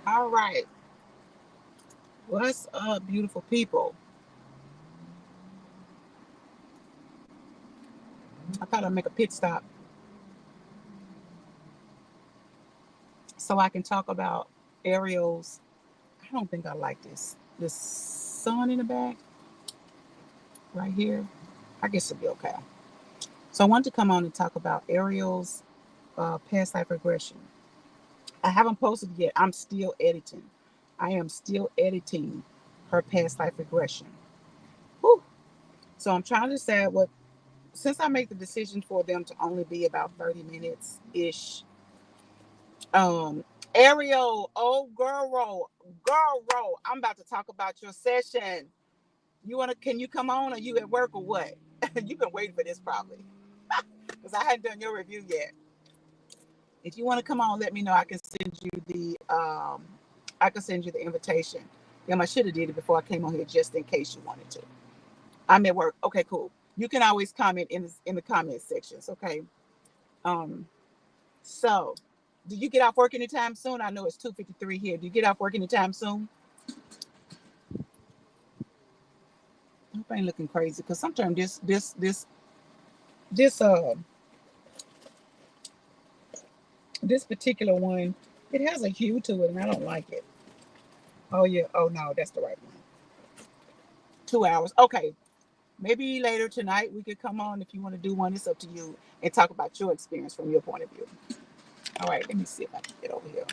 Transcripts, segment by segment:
All right. What's up, beautiful people? I thought I'd make a pit stop so I can talk about Ariel's. I don't think I like this sun in the back right here. I guess it'll be okay. So I wanted to come on and talk about Ariel's past life regression. I haven't posted yet. I'm still editing. I am still editing her past life regression. Whew. So I'm trying to decide what, since I make the decision for them to only be about 30 minutes ish. Um, Ariel, oh girl, I'm about to talk about your session. Can you come on? Are you at work or what? You've been waiting for this probably because I hadn't done your review yet. If you want to come on, let me know. I can send you the invitation. I should have did it before I came on here just in case you wanted to. I'm at work. Okay, cool. You can always comment in the comment sections. Okay. Um. So, do you get off work anytime soon? I know it's 2:53 here. Do you get off work anytime soon? I hope I ain't looking crazy because sometimes this this particular one, it has a hue to it and I don't like it. Oh yeah. Oh no, that's the right one. 2 hours. Okay. Maybe later tonight we could come on if you want to do one. It's up to you and talk about your experience from your point of view. All right, let me see if I can get over here.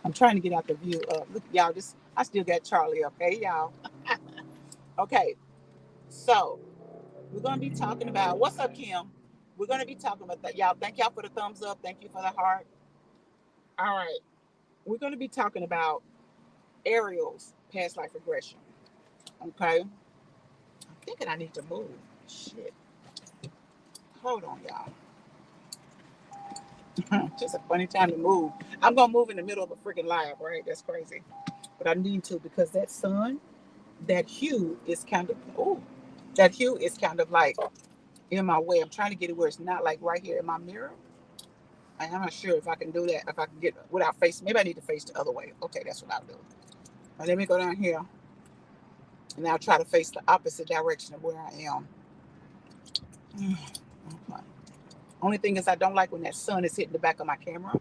I'm trying to get out the view of look y'all. This I still got Charlie up. Hey y'all. Okay, so we're gonna be talking about what's up, Kim. We're gonna be talking about that, y'all. Thank y'all for the thumbs up. Thank you for the heart. All right, we're gonna be talking about Ariel's past life regression. Okay, I'm thinking I need to move. Shit, hold on, y'all. Just a funny time to move. I'm gonna move in the middle of a freaking live, right? That's crazy. But I need to because that sun, that hue is kind of that hue is kind of like in my way. I'm trying to get it where it's not like right here in my mirror. I'm not sure if I can do that. If I can get without facing, maybe I need to face the other way. Okay, that's what I'll do. Now, let me go down here and I'll try to face the opposite direction of where I am. Okay. Only thing is I don't like when that sun is hitting the back of my camera.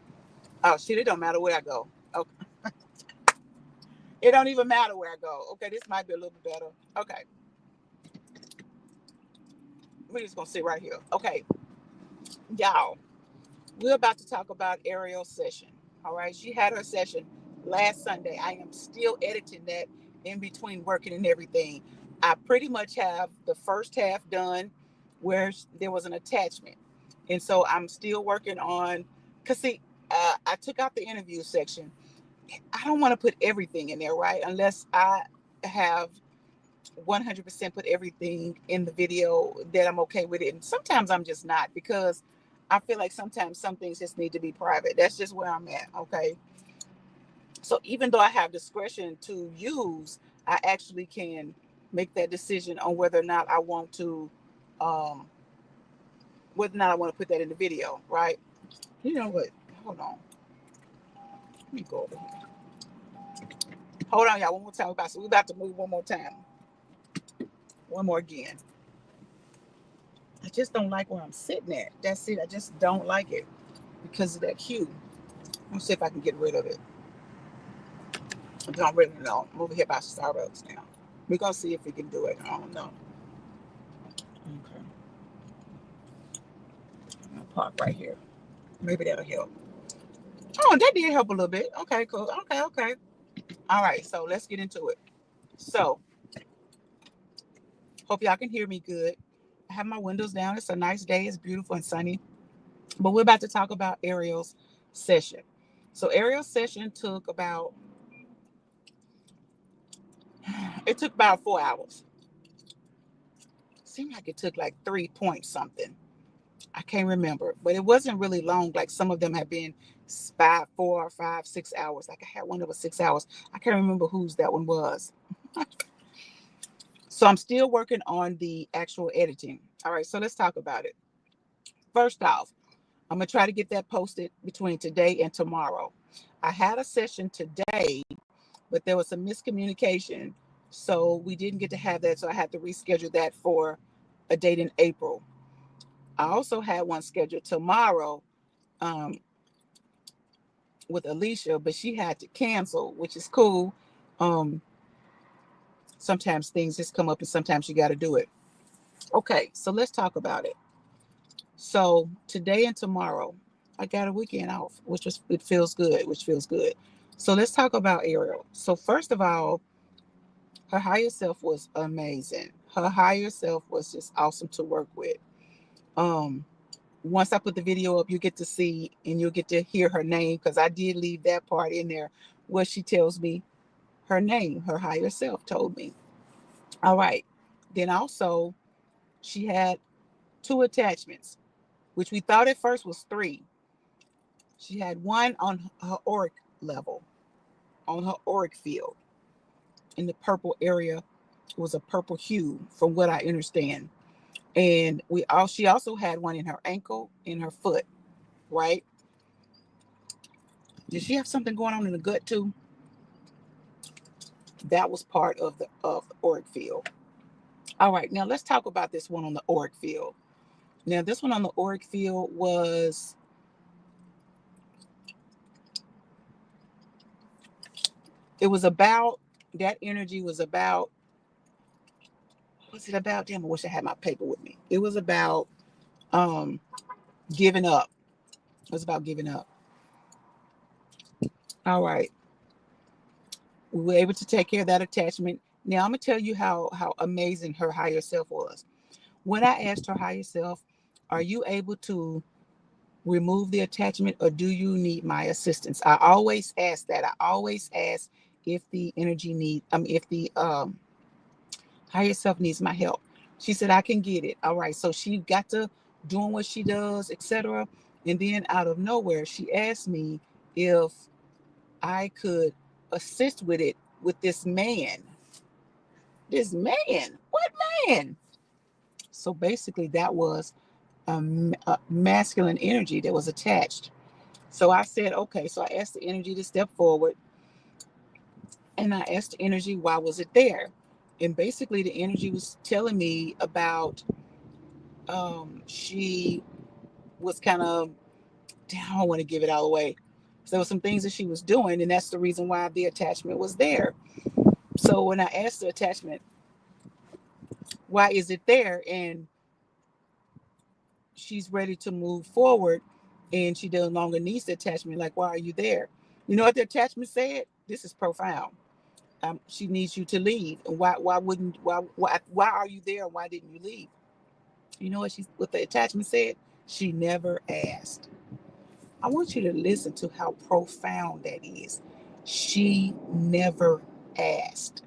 Oh shit, it don't matter where I go. Okay. It don't even matter where I go. Okay, this might be a little bit better. Okay. We're just gonna sit right here. Okay, y'all. We're about to talk about Ariel's session. All right, she had her session last Sunday. I am still editing that in between working and everything. I pretty much have the first half done where there was an attachment. And so I'm still working on, because see, I took out the interview section. I don't want to put everything in there, right? Unless I have 100% put everything in the video that I'm okay with it. And sometimes I'm just not because I feel like sometimes some things just need to be private. That's just where I'm at. Okay. So even though I have discretion to use, I actually can make that decision on whether or not I want to, um, whether or not I want to put that in the video. Right. You know what? Hold on. Let me go over here. Hold on, y'all. One more time. We're about to move one more time. One more again. I just don't like where I'm sitting at. That's it. I just don't like it because of that hue. Let me see if I can get rid of it. I don't really know. I'm over here by Starbucks now. We're gonna see if we can do it. I don't know. Okay. I'm gonna park right here. Maybe that'll help. Oh, that did help a little bit. Okay, cool. Okay. All right, so let's get into it. So, hope y'all can hear me good. I have my windows down. It's a nice day. It's beautiful and sunny. But we're about to talk about Ariel's session. So Ariel's session it took about 4 hours. Seemed like it took like 3 point something. I can't remember, but it wasn't really long. Like some of them have been 5, 4, 5, 6 hours. Like I had one that was 6 hours. I can't remember whose that one was. So I'm still working on the actual editing. All right, so let's talk about it. First off, I'm gonna try to get that posted between today and tomorrow. I had a session today but there was some miscommunication. So we didn't get to have that. So I had to reschedule that for a date in April. I also had one scheduled tomorrow um, with Alicia, but she had to cancel, which is cool. Um, Sometimes things just come up and sometimes you got to do it. Okay, so let's talk about it. So today and tomorrow, I got a weekend off, it feels good, which feels good. So let's talk about Ariel. So first of all, her higher self was amazing. Her higher self was just awesome to work with. Um, Once I put the video up, you get to see and you'll get to hear her name because I did leave that part in there where she tells me her name. Her higher self told me. All right. Then also, she had two attachments, which we thought at first was three. She had one on her auric level, on her auric field. In the purple area, it was a purple hue, from what I understand. And she also had one in her ankle, in her foot, right? Did she have something going on in the gut too? That was part of the auric field. All right, now let's talk about this one on the auric field. Now, this one on the auric field it was about, that energy was about, what's it about? Damn, I wish I had my paper with me. It was about um giving up. It was about giving up. All right. We were able to take care of that attachment. Now I'm gonna tell you how amazing her higher self was. When I asked her higher self, are you able to remove the attachment or do you need my assistance? I always ask that. I always ask if the energy need, if the higher self needs my help. She said, I can get it. All right. So she got to doing what she does, etc. And then out of nowhere, she asked me if I could assist with it with this man. This man? What man? So basically, that was a masculine energy that was attached. So I said, okay. So I asked the energy to step forward and I asked the energy, why was it there? And basically, the energy was telling me about she was kind of, I don't want to give it all away. So there were some things that she was doing, and that's the reason why the attachment was there. So when I asked the attachment, why is it there? And she's ready to move forward and she no longer needs the attachment. Like, why are you there? You know what the attachment said? This is profound. She needs you to leave. And why are you there? Why didn't you leave? You know what the attachment said? She never asked. I want you to listen to how profound that is. She never asked.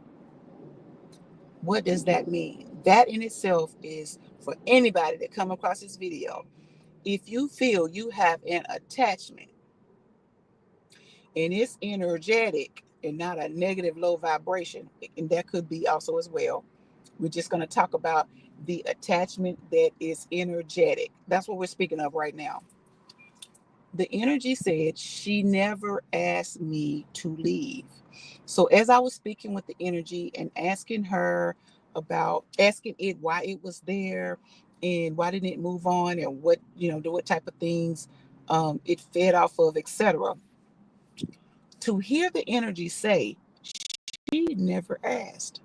What does that mean? That in itself is for anybody that come across this video. If you feel you have an attachment and it's energetic and not a negative low vibration, and that could be also as well. We're just going to talk about the attachment that is energetic. That's what we're speaking of right now. The energy said she never asked me to leave. So as I was speaking with the energy and asking her about, asking it why it was there and why didn't it move on and what, what type of things it fed off of, etc. To hear the energy say she never asked.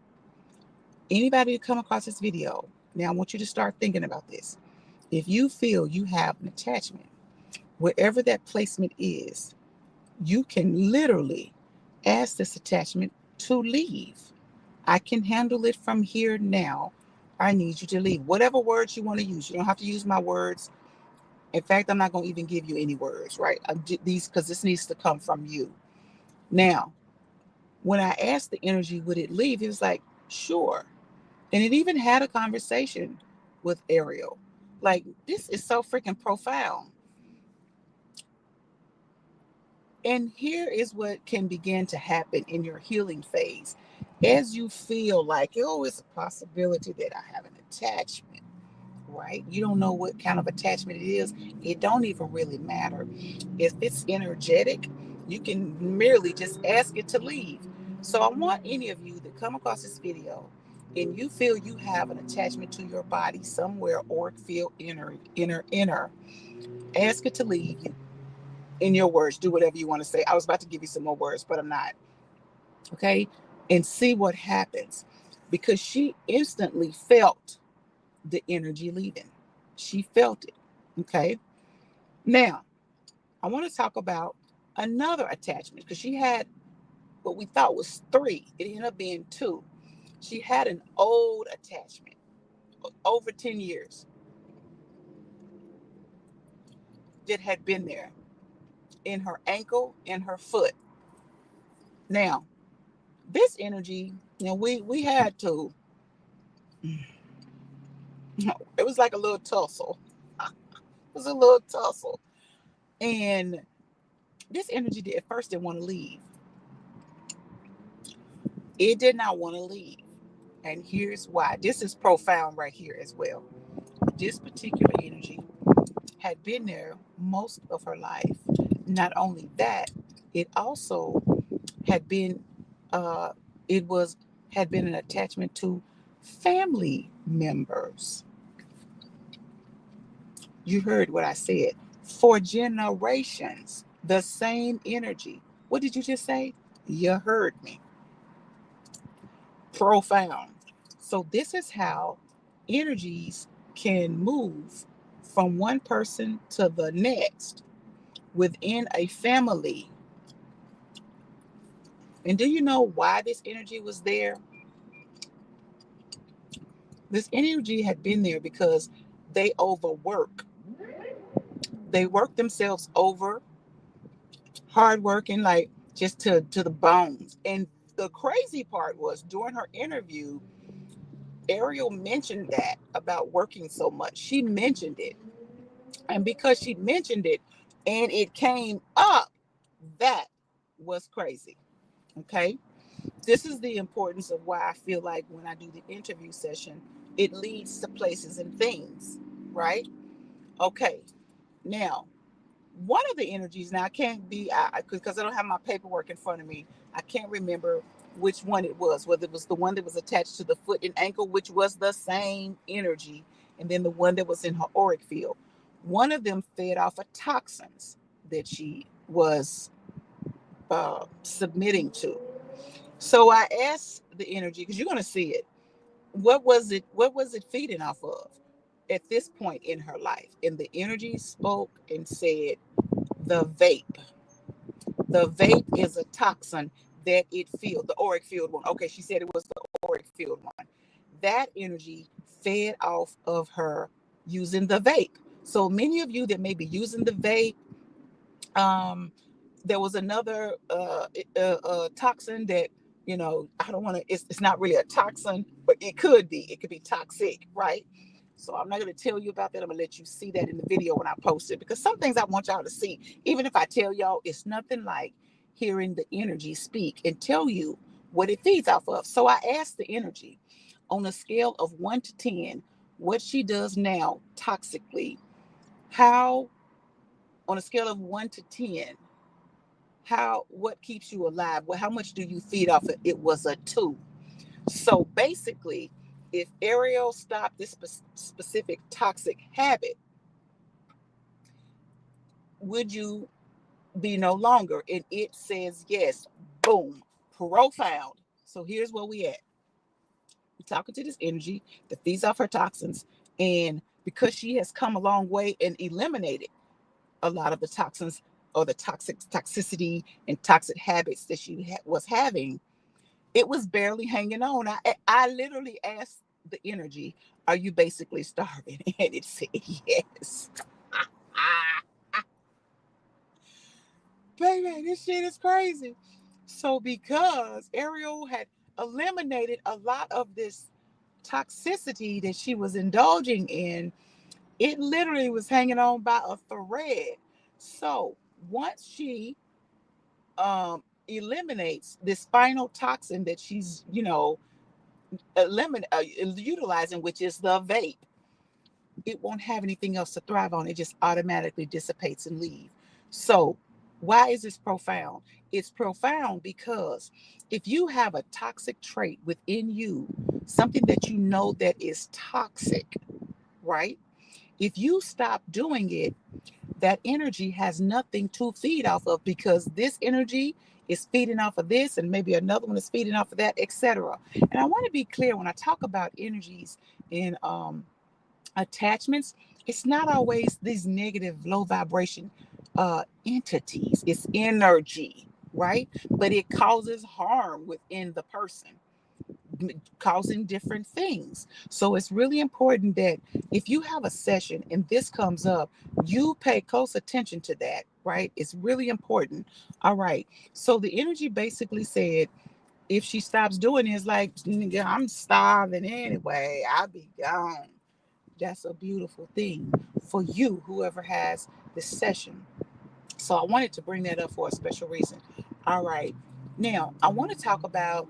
Anybody to come across this video, now I want you to start thinking about this. If you feel you have an attachment, wherever that placement is, you can literally ask this attachment to leave. I can handle it from here now. I need you to leave. Whatever words you want to use. You don't have to use my words. In fact, I'm not going to even give you any words, right? These, because this needs to come from you. Now, when I asked the energy, would it leave? It was like, sure. And it even had a conversation with Ariel. Like, this is so freaking profound. And here is what can begin to happen in your healing phase. As you feel like, oh, it's a possibility that I have an attachment, right? You don't know what kind of attachment it is. It don't even really matter. If it's energetic, you can merely just ask it to leave. So I want any of you that come across this video and you feel you have an attachment to your body somewhere, or feel inner, ask it to leave you. In your words, do whatever you want to say. I was about to give you some more words, but I'm not. Okay. And see what happens, because she instantly felt the energy leaving. She felt it. Okay. Now, I want to talk about another attachment, because she had what we thought was three. It ended up being two. She had an old attachment, over 10 years, that had been there in her ankle and her foot. Now, this energy, we had to, it was like a little tussle. It was a little tussle. And this energy did, at first didn't want to leave. It did not want to leave. And here's why. This is profound right here as well. This particular energy had been there most of her life. Not only that, it also had been it was had been an attachment to family members. You heard what I said. For generations, the same energy. What did you just say? You heard me. Profound. So this is how energies can move from one person to the next within a family. And do you know why this energy was there? This energy had been there because they overwork. They work themselves over, hard working, like just to the bones. And the crazy part was, during her interview, Ariel mentioned that about working so much. She mentioned it. And because she mentioned it and it came up, that was crazy. Okay. This is the importance of why I feel like when I do the interview session, it leads to places and things, right? Okay. Now, one of the energies, now I can't be, because I don't have my paperwork in front of me, I can't remember which one it was, whether it was the one that was attached to the foot and ankle, which was the same energy, and then the one that was in her auric field. One of them fed off of toxins that she was submitting to. So I asked the energy, because you're going to see it. What was it feeding off of at this point in her life? And the energy spoke and said, the vape. The vape is a toxin that it filled, the auric field one. Okay, she said it was the auric field one. That energy fed off of her using the vape. So many of you that may be using the vape, um, there was another toxin that, I don't want to, it's not really a toxin, but it could be toxic, right? So I'm not going to tell you about that. I'm going to let you see that in the video when I post it, because some things I want y'all to see, even if I tell y'all, it's nothing like hearing the energy speak and tell you what it feeds off of. So I asked the energy, on a scale of 1 to 10, what she does now toxically, how, on a scale of 1 to 10, what keeps you alive? Well, how much do you feed off it? It was a 2. So basically, if Ariel stopped this specific toxic habit, would you be no longer? And it says yes. Boom. Profound. So here's where we at. We're talking to this energy that feeds off her toxins. And because she has come a long way and eliminated a lot of the toxins, or the toxicity and toxic habits that she was having, it was barely hanging on. I literally asked the energy, are you basically starving? And it said yes. Baby, this shit is crazy. So because Ariel had eliminated a lot of this toxicity that she was indulging in, it literally was hanging on by a thread. So once she eliminates this final toxin that she's, utilizing, which is the vape, it won't have anything else to thrive on. It just automatically dissipates and leave. So Why is this profound? It's profound because if you have a toxic trait within you, something that you know that is toxic, right? If you stop doing it, that energy has nothing to feed off of, because this energy is feeding off of this, and maybe another one is feeding off of that, etc. And I want to be clear when I talk about energies in attachments, it's not always these negative, low vibration entities. It's energy, right? But it causes harm within the person, causing different things. So it's really important that if you have a session and this comes up, you pay close attention to that, right? It's really important. All right. So the energy basically said, if she stops doing it, it's like, "Nigga, I'm starving anyway. I'll be gone." That's a beautiful thing for you, whoever has this session. So I wanted to bring that up for a special reason. All right. Now, I want to talk about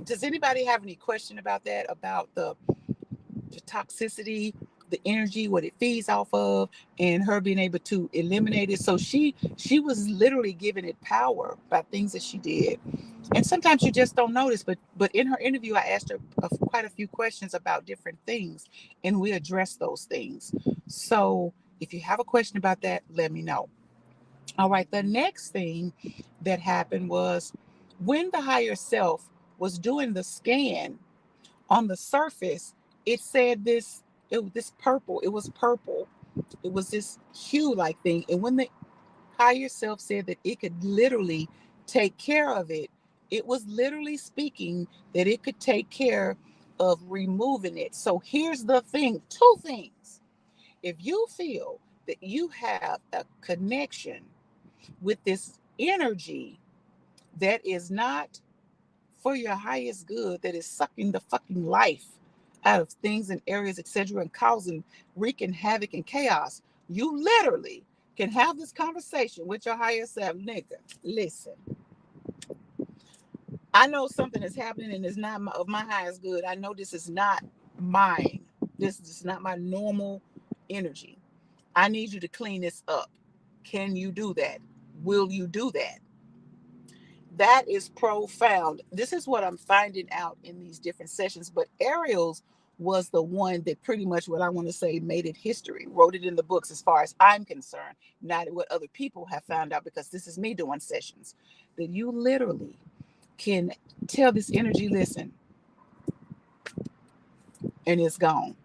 does anybody have any question about that, about the toxicity, the energy, what it feeds off of, and her being able to eliminate it? So she was literally giving it power by things that she did, and sometimes you just don't notice. But in her interview, I asked her quite a few questions about different things, and we addressed those things. So if you have a question about that, let me know. All right, the next thing that happened was when the higher self was doing the scan on the surface, it said this, it was this purple, it was purple, it was this hue like thing. And when the higher self said that it could literally take care of it, it was literally speaking that it could take care of removing it. So here's the thing, two things. If you feel that you have a connection with this energy that is not for your highest good, that is sucking the fucking life out of things and areas, etc., and causing, wreaking havoc and chaos, you literally can have this conversation with your higher self. Nigga, listen, I know something is happening and it's not of my highest good. I know this is not mine. This is not my normal energy. I need you to clean this up. Can you do that? Will you do that? That is profound. This is what I'm finding out in these different sessions. But Ariel's was the one that pretty much, what I want to say, made it history, wrote it in the books as far as I'm concerned, not what other people have found out, because this is me doing sessions. That you literally can tell this energy, listen, and it's gone.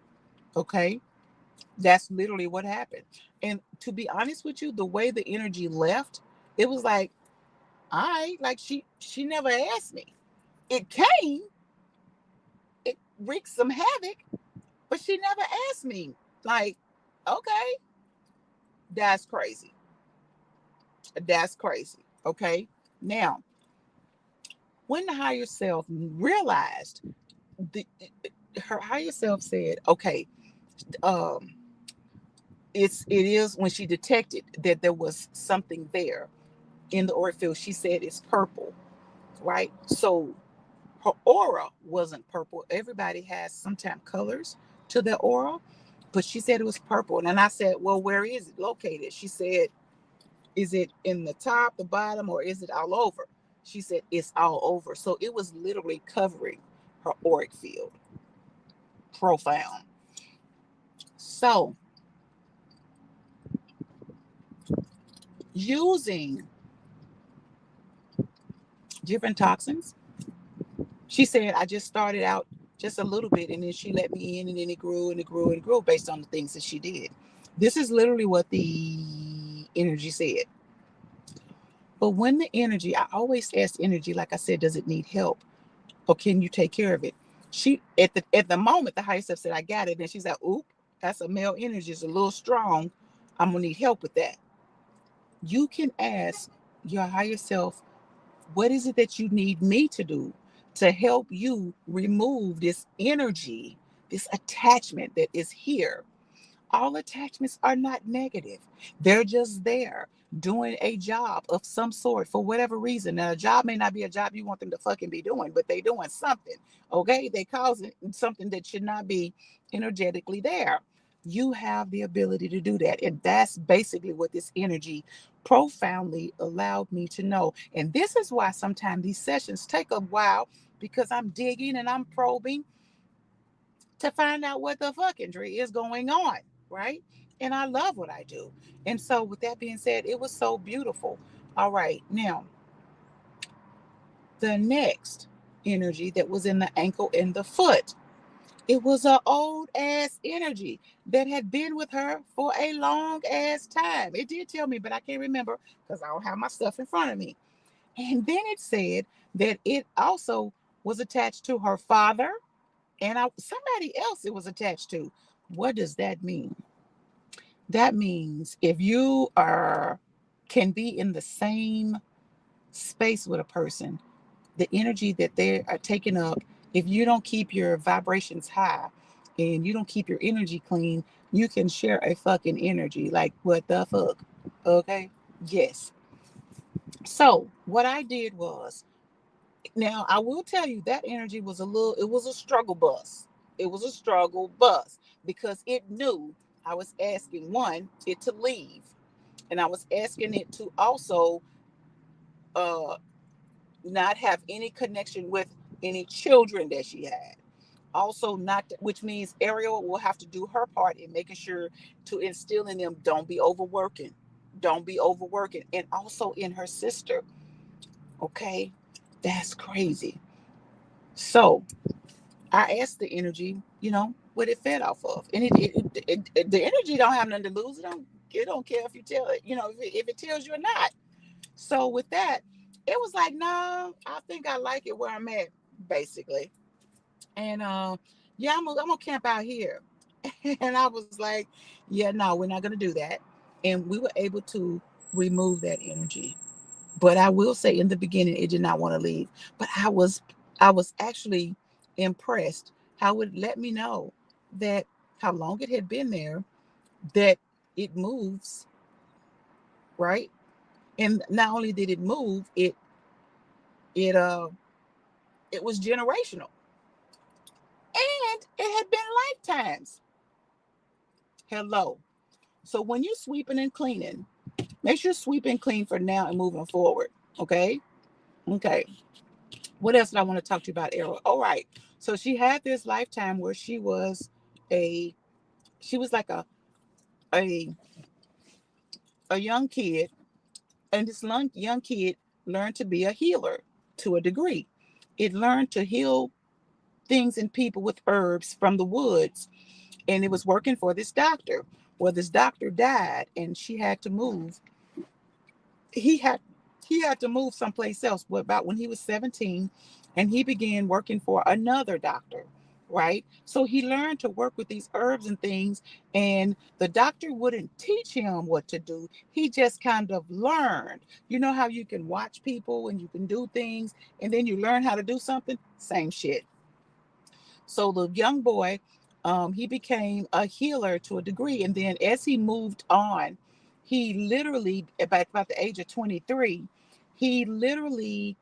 Okay. That's literally what happened. And to be honest with you, the way the energy left, it was like, I like she never asked me. It came, it wreaked some havoc, but she never asked me. Like, okay, that's crazy. That's crazy. Okay. Now, when the higher self realized, the her higher self said, okay, um, it is when she detected that there was something there in the auric field. She said it's purple, right? So her aura wasn't purple. Everybody has sometimes colors to their aura, but she said it was purple. And then I said, well, where is it located? She said, is it in the top, the bottom, or is it all over? She said, it's all over. So it was literally covering her auric field. Profound. So using different toxins, she said, I just started out just a little bit, and then she let me in, and then it grew and it grew and it grew based on the things that she did. This is literally what the energy said. But when the energy, I always ask energy, like I said, does it need help, or can you take care of it? She at the moment, the higher self said, I got it. And she said, oop, that's a male energy. It's a little strong. I'm gonna need help with that. You can ask your higher self, what is it that you need me to do to help you remove this energy, this attachment that is here? All attachments are not negative. They're just there doing a job of some sort for whatever reason. Now, a job may not be a job you want them to fucking be doing, but they doing something. Okay. They causing something that should not be energetically there. You have the ability to do that. And that's basically what this energy profoundly allowed me to know. And this is why sometimes these sessions take a while, because I'm digging and I'm probing to find out what the fuckingry is going on, right? And I love what I do. And so, with that being said, it was so beautiful. All right, now the next energy that was in the ankle and the foot. It was an old ass energy that had been with her for a long ass time. It did tell me, but I can't remember because I don't have my stuff in front of me. And then it said that it also was attached to her father and somebody else it was attached to. What does that mean? That means if you are can be in the same space with a person, the energy that they are taking up, if you don't keep your vibrations high and you don't keep your energy clean, you can share a fucking energy. Like, what the fuck? Okay. Yes. So what I did was, now I will tell you that energy was it was a struggle bus. It was a struggle bus because it knew I was asking it to leave. And I was asking it to also uh not have any connection with any children that she had. Also, not which means Ariel will have to do her part in making sure to instill in them, don't be overworking, and also in her sister. Okay, that's crazy. So I asked the energy, what it fed off of, and the energy don't have nothing to lose. It don't care if you tell it, if it tells you or not. So with that, it was like, no, I think I like it where I'm at, basically. And yeah, I'm gonna camp out here. And I was like, yeah, no, we're not gonna do that. And we were able to remove that energy. But I will say in the beginning it did not want to leave. But I was actually impressed how it let me know that how long it had been there, that it moves, right? And not only did it move, it it was generational. And it had been lifetimes. Hello. So when you're sweeping and cleaning, make sure sweep and clean for now and moving forward. Okay. Okay. What else did I want to talk to you about, Ariel? All right. So she had this lifetime where a she was like a a young kid, and this young kid learned to be a healer to a degree. It learned to heal things in people with herbs from the woods, and it was working for this doctor. Well, this doctor died, and she had to move. He had he had to move someplace else. What about when he was 17, and he began working for another doctor, right? So he learned to work with these herbs and things, and the doctor wouldn't teach him what to do. He just kind of learned. You know how you can watch people and you can do things, and then you learn how to do something? Same shit. So the young boy, he became a healer to a degree. And then as he moved on, he literally, about the age of 23, he literally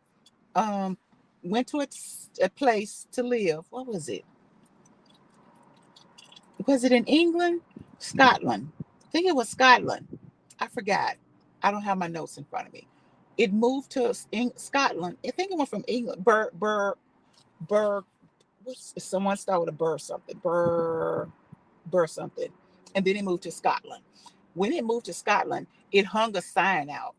um, went to a place to live. What was it? Was it in England? Scotland. I think it was Scotland. I forgot. I don't have my notes in front of me. It moved to Scotland. I think it went from England. Burr. Someone start with a burr something. Burr something. And then it moved to Scotland. When it moved to Scotland, it hung a sign out.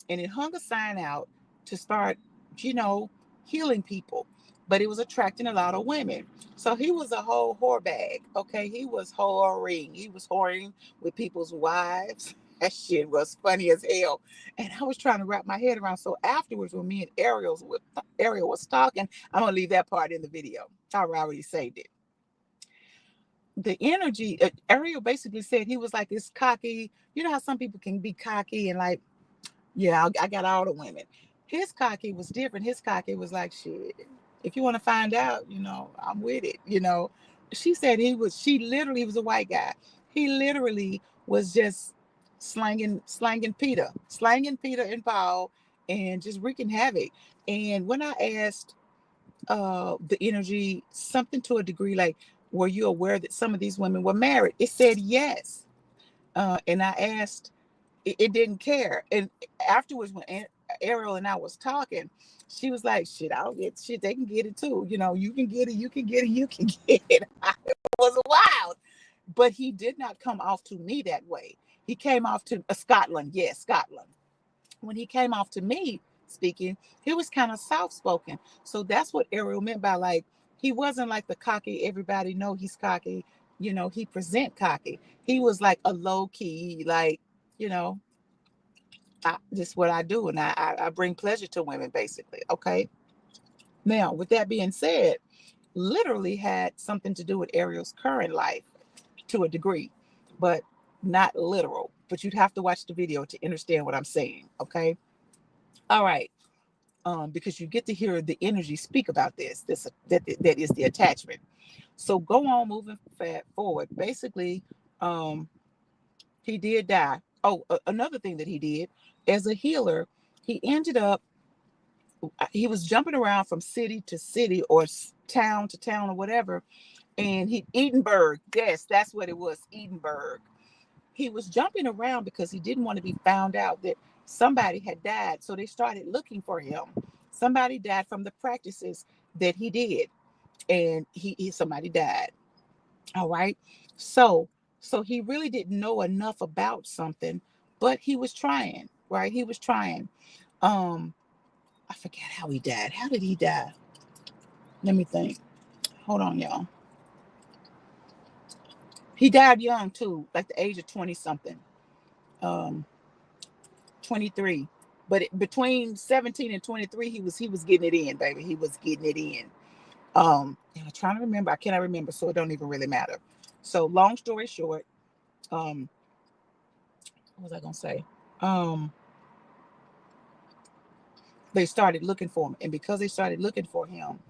And it hung a sign out to start, you know, healing people. But it was attracting a lot of women. So he was a whole whore bag. Okay. He was whoring. He was whoring with people's wives. That shit was funny as hell. And I was trying to wrap my head around. So afterwards, when me and Ariel was talking, I'm gonna leave that part in the video. I already saved it. The energy, Ariel basically said he was like this cocky. You know how some people can be cocky and like, yeah, I got all the women. His cocky was different. His cocky was like, shit, if you want to find out, I'm with it. She said she literally was a white guy. He literally was just slanging Peter and Paul and just wreaking havoc. And when I asked the energy something to a degree, like, were you aware that some of these women were married? It said yes. And I asked, it didn't care. And afterwards, when Ariel and I was talking, she was like, "Shit, I'll get shit. They can get it too. You know, you can get it. You can get it. You can get it." It was wild, but he did not come off to me that way. He came off to Scotland. Yes, Scotland. When he came off to me speaking, he was kind of soft spoken. So that's what Ariel meant by like he wasn't like the cocky. Everybody know he's cocky. You know, he present cocky. He was like a low key, like you know, this is what I do, and I bring pleasure to women, basically. Okay. Now, with that being said, literally had something to do with Ariel's current life to a degree, but not literal. But you'd have to watch the video to understand what I'm saying. Okay. All right. Because you get to hear the energy speak about that is the attachment. So go on moving forward. Basically, um, he did die. Oh, another thing that he did as a healer, he ended up he was jumping around from city to city or town to town or whatever. And Edinburgh, yes, that's what it was, Edinburgh. He was jumping around because he didn't want to be found out that somebody had died. So they started looking for him. Somebody died from the practices that he did, and somebody died. All right. So he really didn't know enough about something, but he was trying, right? He was trying. Um, I forget how he died. How did he die? Let me think. Hold on, y'all. He died young too, like the age of 20 something. 23. But between 17 and 23, he was getting it in, baby. He was getting it in. I'm trying to remember. I cannot remember, so it don't even really matter. So long story short, um, what was I gonna say? Um, they started looking for him, and because they started looking for him,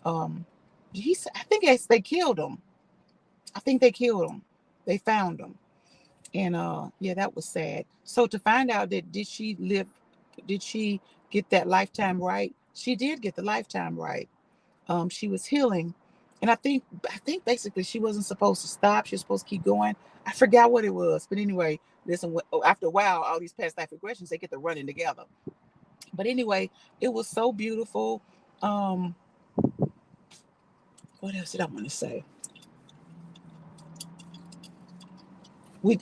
um, I think they killed him. I think they killed him. They found him. And yeah, that was sad. So to find out that did she get that lifetime right? She did get the lifetime right. She was healing. And I think basically she wasn't supposed to stop. She was supposed to keep going. I forgot what it was. But anyway, listen, after a while, all these past life regressions, they get to running together. But anyway, it was so beautiful. Um, what else did I want to say?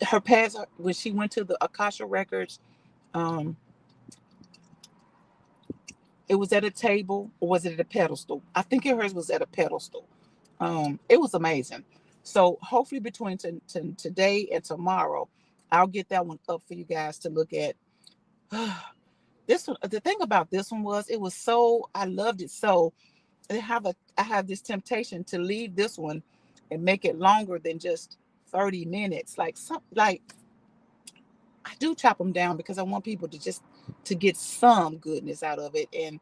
Her past when she went to the Akasha records, um, it was at a table, or was it at a pedestal? I think hers was at a pedestal. It was amazing. So hopefully between today and tomorrow, I'll get that one up for you guys to look at. This one, the thing about this one was it was so I loved it so. I have this temptation to leave this one and make it longer than just 30 minutes. Like I do chop them down because I want people to get some goodness out of it. And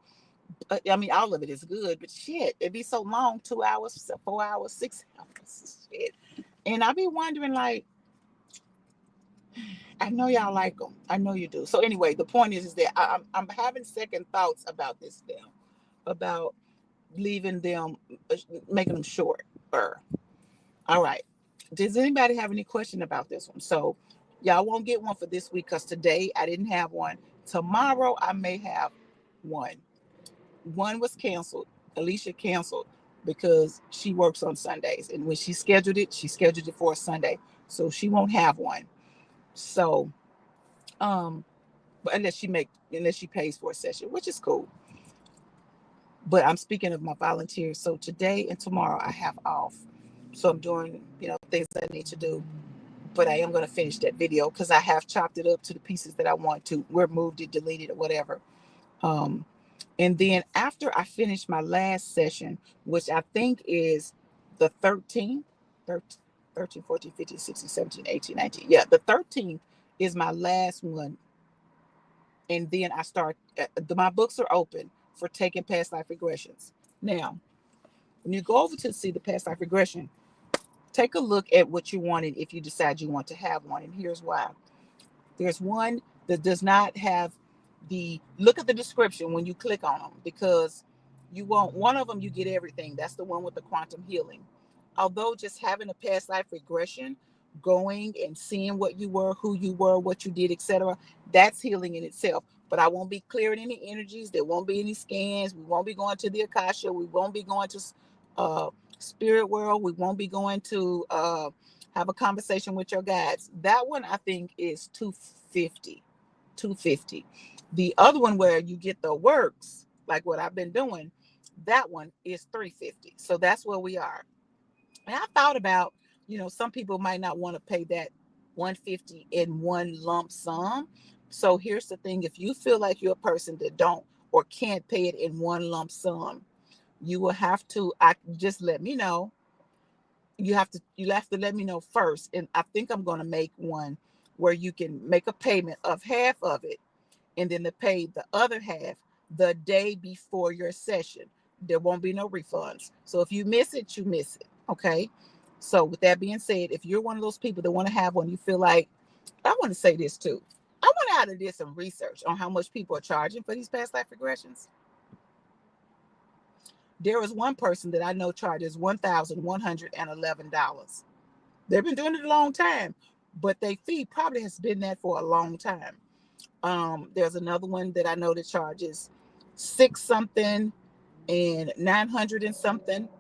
I mean, all of it is good, but shit, it'd be so long, 2 hours, 4 hours, 6 hours, shit. And I be wondering, like, I know y'all like them. I know you do. So anyway, the point is that I'm having second thoughts about this now, about leaving them, making them shorter. All right. Does anybody have any question about this one? So y'all won't get one for this week because today I didn't have one. Tomorrow I may have one. One was canceled. Alicia canceled because she works on Sundays. And when she scheduled it for a Sunday. So she won't have one. So, but unless she pays for a session, which is cool. But I'm speaking of my volunteers. So today and tomorrow I have off. So I'm doing, things that I need to do. But I am going to finish that video because I have chopped it up to the pieces that I want to, removed it, deleted it, whatever. And then after I finish my last session, which I think is the 13th, 13, 14, 15, 16, 17, 18, 19. Yeah, the 13th is my last one. And then I start, my books are open for taking past life regressions. Now, when you go over to see the past life regression, take a look at what you want if you decide you want to have one. And here's why. There's one that does not have look at the description when you click on them, because you want one of them, you get everything. That's the one with the quantum healing. Although just having a past life regression going and seeing what you were, who you were, what you did, etc. That's healing in itself. But I won't be clearing any energies. There won't be any scans. We won't be going to the Akasha. We won't be going to spirit world. We won't be going to have a conversation with your guides. That one I think is 250. 250. The other one where you get the works, like what I've been doing, that one is 350. So that's where we are. And I thought about, some people might not want to pay that 150 in one lump sum. So here's the thing: if you feel like you're a person that don't or can't pay it in one lump sum, you will have to just let me know. You have to let me know first. And I think I'm going to make one where you can make a payment of half of it and then to pay the other half the day before your session. There won't be no refunds. So if you miss it, you miss it. Okay. So with that being said, if you're one of those people that want to have one, you feel like, I want to say this too. I went out and did some research on how much people are charging for these past life regressions. There is one person that I know charges $1,111. They've been doing it a long time, but their fee probably has been that for a long time. There's another one that I know that charges six something and 900 and something,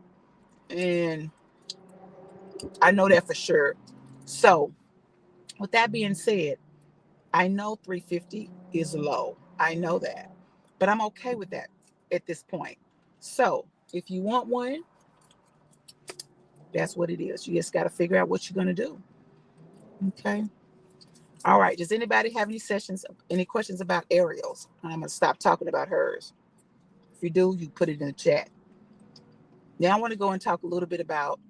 and I know that for sure. So with that being said, I know 350 is low. I know that, but I'm okay with that at this point. So if you want one, that's what it is. You just got to figure out what you're going to do. Okay. All right. Does anybody have any questions about Ariel's? I'm going to stop talking about hers. If you do, you put it in the chat. Now I want to go and talk a little bit about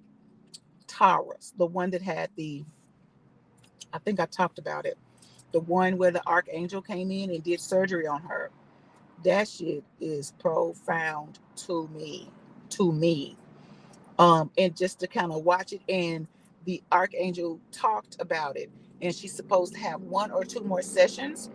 Tara's, the one that had I think I talked about it, the one where the archangel came in and did surgery on her. That shit is profound to me, to me. And just to kind of watch it, and the archangel talked about it, and she's supposed to have one or two more sessions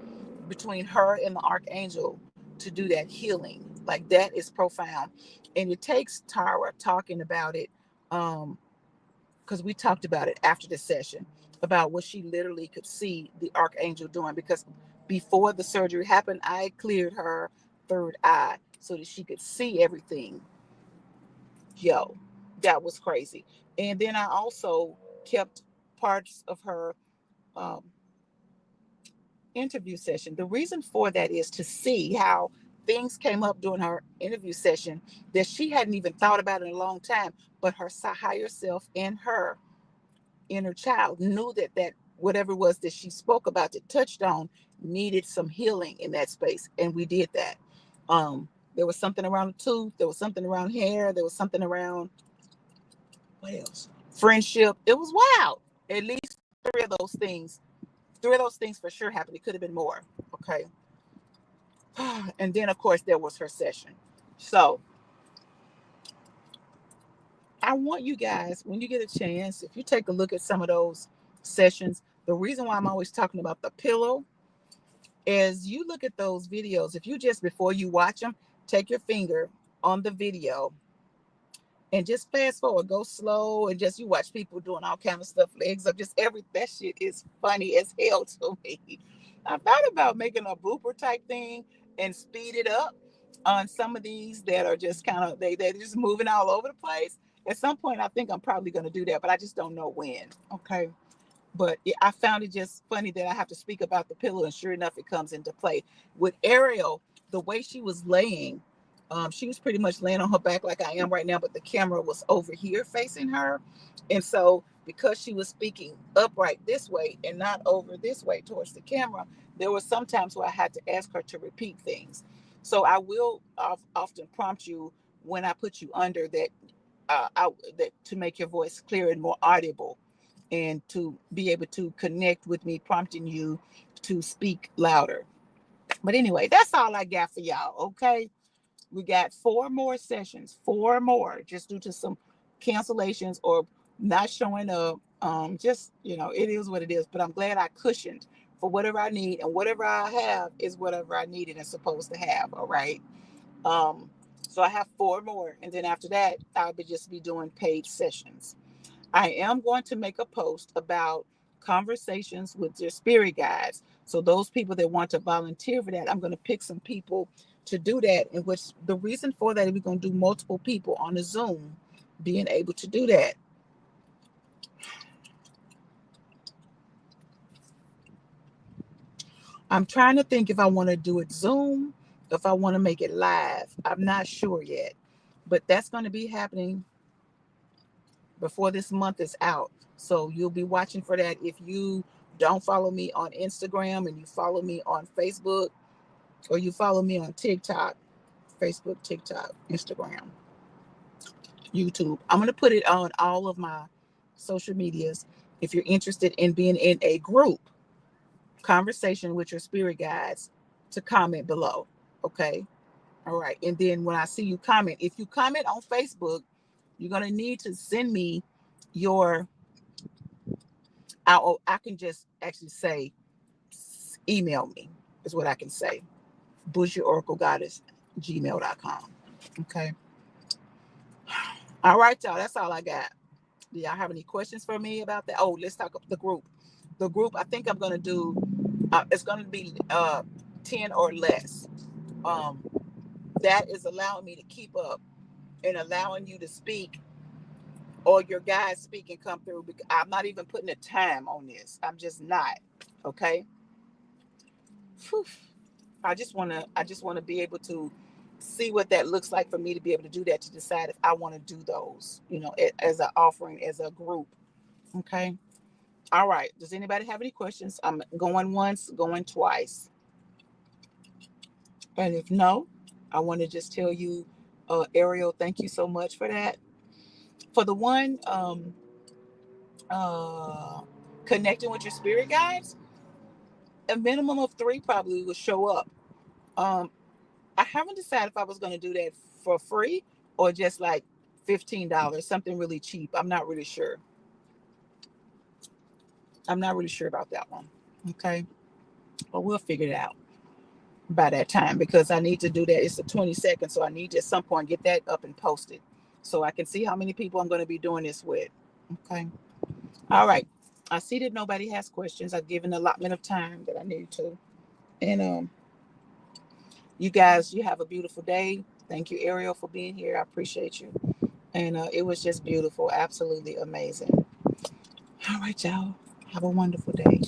between her and the archangel to do that healing. Like, that is profound. And it takes Tara talking about it, because we talked about it after the session, about what she literally could see the archangel doing. Because before the surgery happened, I cleared her third eye so that she could see everything. Yo, that was crazy. And then I also kept parts of her um, interview session. The reason for that is to see how things came up during her interview session that she hadn't even thought about in a long time, but her higher self and her inner child knew that whatever it was that she spoke about, that touched on, needed some healing in that space, and we did that. There was something around the tooth, there was something around hair, there was something around, what else, friendship. It was wild. At least three of those things for sure happened. It could have been more. Okay. And then of course there was her session. So I want you guys, when you get a chance, if you take a look at some of those sessions, the reason why I'm always talking about the pillow is you look at those videos. If you just, before you watch them, take your finger on the video and just fast forward, go slow, and just you watch people doing all kind of stuff, legs up, just that shit is funny as hell to me. I thought about making a blooper type thing and speed it up on some of these that are just kind of they're just moving all over the place. At some point, I think I'm probably going to do that, but I just don't know when. Okay. But I found it just funny that I have to speak about the pillow, and sure enough, it comes into play with Ariel. The way she was laying, she was pretty much laying on her back like I am right now, but the camera was over here facing her, and so because she was speaking upright this way and not over this way towards the camera, there were some times where I had to ask her to repeat things. So I will often prompt you when I put you under that, that to make your voice clear and more audible, and to be able to connect with me, prompting you to speak louder. But anyway, that's all I got for y'all. Okay. We got four more, just due to some cancellations or not showing up. Just, it is what it is. But I'm glad I cushioned for whatever I need, and whatever I have is whatever I needed and supposed to have. All right. Um, so I have four more. And then after that, I'll just be doing paid sessions. I am going to make a post about conversations with your spirit guides. So those people that want to volunteer for that, I'm going to pick some people to do that. In which the reason for that is we're going to do multiple people on a Zoom being able to do that. I'm trying to think if I want to do it Zoom, if I want to make it live. I'm not sure yet, but that's going to be happening before this month is out. So you'll be watching for that. If you don't follow me on Instagram and you follow me on Facebook or you follow me on TikTok, Facebook, TikTok, Instagram, YouTube, I'm going to put it on all of my social medias. If you're interested in being in a group conversation with your spirit guides, to comment below. Okay. All right. And then when I see you comment, if you comment on Facebook, you're going to need to send me your, I can just actually say, email me is what I can say. Boujee Oracle Goddess, gmail.com. Okay. All right, y'all. That's all I got. Do y'all have any questions for me about that? Oh, let's talk about the group. The group, I think I'm going to do, it's going to be 10 or less. Um, that is allowing me to keep up and allowing you to speak or your guys speak and come through. I'm not even putting a time on this. I'm just not. Okay. Whew. I just want to be able to see what that looks like for me to be able to do that, to decide if I want to do those, as an offering, as a group. Okay. All right. Does anybody have any questions? I'm going once, going twice. And if no, I want to just tell you, Ariel, thank you so much for that. For the one, uh, connecting with your spirit guides, a minimum of 3 probably will show up. Um, I haven't decided if I was going to do that for free or just like $15, something really cheap. I'm not really sure about that one. Okay. But we'll figure it out by that time because I need to do that. It's the 22nd. So I need to at some point get that up and posted so I can see how many people I'm going to be doing this with. Okay. All right. I see that nobody has questions. I've given allotment of time that I need to. And you guys, you have a beautiful day. Thank you, Ariel, for being here. I appreciate you. And it was just beautiful. Absolutely amazing. All right, y'all. Have a wonderful day.